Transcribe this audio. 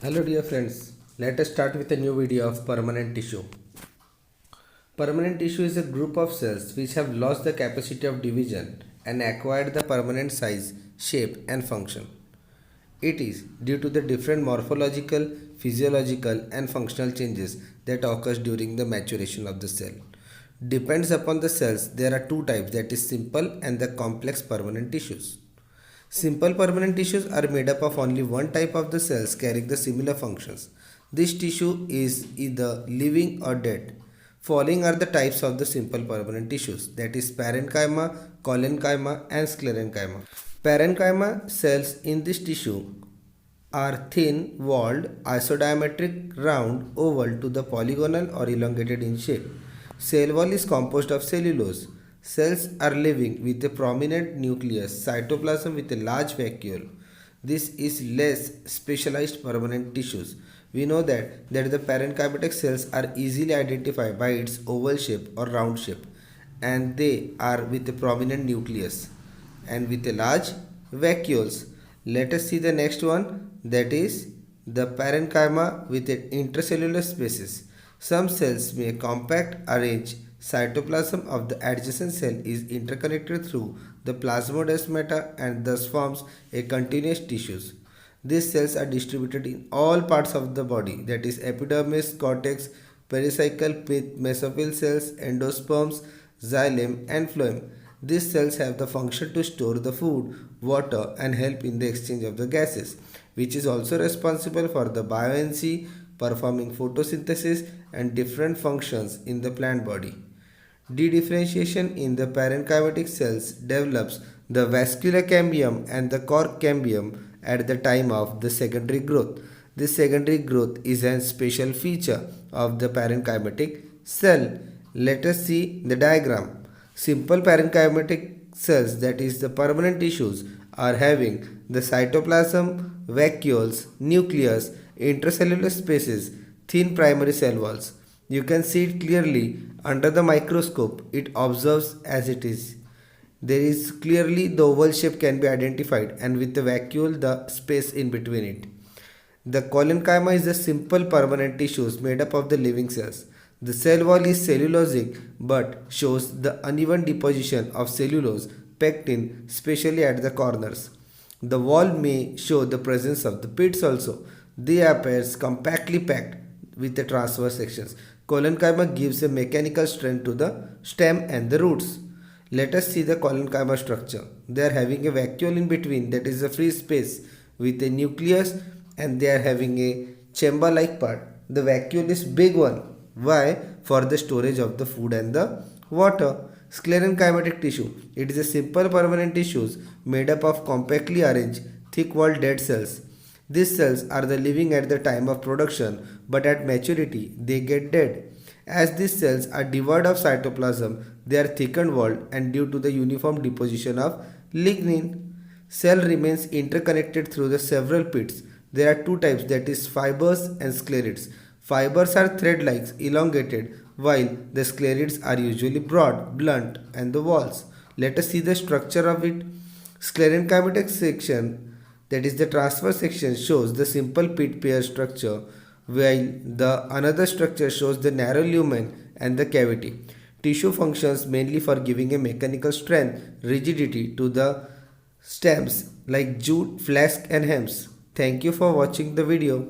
Hello dear friends, let us start with a new video of permanent tissue. Permanent tissue is a group of cells which have lost the capacity of division and acquired the permanent size, shape and function. It is due to the different morphological, physiological and functional changes that occurs during the maturation of the cell. Depends upon the cells, there are two types, that is simple and the complex permanent tissues. Simple permanent tissues are made up of only one type of the cells carrying the similar functions. This tissue is either living or dead. Following are the types of the simple permanent tissues, that is parenchyma, collenchyma and sclerenchyma. Parenchyma cells in this tissue are thin walled, isodiametric, round, oval to the polygonal or elongated in shape. Cell wall is composed of cellulose. Cells are living with a prominent nucleus, cytoplasm with a large vacuole. This is less specialized permanent tissues. We know that the parenchymatic cells are easily identified by its oval shape or round shape, and they are with a prominent nucleus and with a large vacuoles. Let us see the next one, that is the parenchyma with an intracellular spaces. Some cells may compact arrange cytoplasm of the adjacent cell is interconnected through the plasmodesmata and thus forms a continuous tissues. These cells are distributed in all parts of the body, that is epidermis, cortex, pericycle, pith, mesophyll cells, endosperms, xylem and phloem. These cells have the function to store the food, water and help in the exchange of the gases, which is also responsible for the buoyancy, performing photosynthesis and different functions in the plant body. Dedifferentiation in the parenchymatic cells develops the vascular cambium and the cork cambium at the time of the secondary growth. This secondary growth is a special feature of the parenchymatic cell. Let us see the diagram. Simple parenchymatic cells, that is the permanent tissues, are having the cytoplasm, vacuoles, nucleus, intracellular spaces, thin primary cell walls. You can see it clearly under the microscope. It observes as it is. There is clearly the oval shape can be identified, and with the vacuole the space in between it. The collenchyma is the simple permanent tissues made up of the living cells. The cell wall is cellulosic but shows the uneven deposition of cellulose, pectin, especially at the corners. The wall may show the presence of the pits also. They appear compactly packed with the transverse sections. Collenchyma gives a mechanical strength to the stem and the roots. Let us see the collenchyma structure. They are having a vacuole in between, that is a free space with a nucleus, and they are having a chamber-like part. The vacuole is big one. Why? For the storage of the food and the water. Sclerenchymatic tissue. It is a simple permanent tissues made up of compactly arranged, thick-walled dead cells. These cells are the living at the time of production, but at maturity they get dead. As these cells are devoid of cytoplasm, they are thickened walled, and due to the uniform deposition of lignin, cell remains interconnected through the several pits. There are two types, that is fibers and sclerids. Fibers are thread-like, elongated, while the sclerids are usually broad, blunt, and the walls. Let us see the structure of it. Sclerenchymatic section, that is the transverse section, shows the simple pit pair structure, while the another structure shows the narrow lumen and the cavity. Tissue functions mainly for giving a mechanical strength, rigidity to the stems like jute, flask and hems. Thank you for watching the video.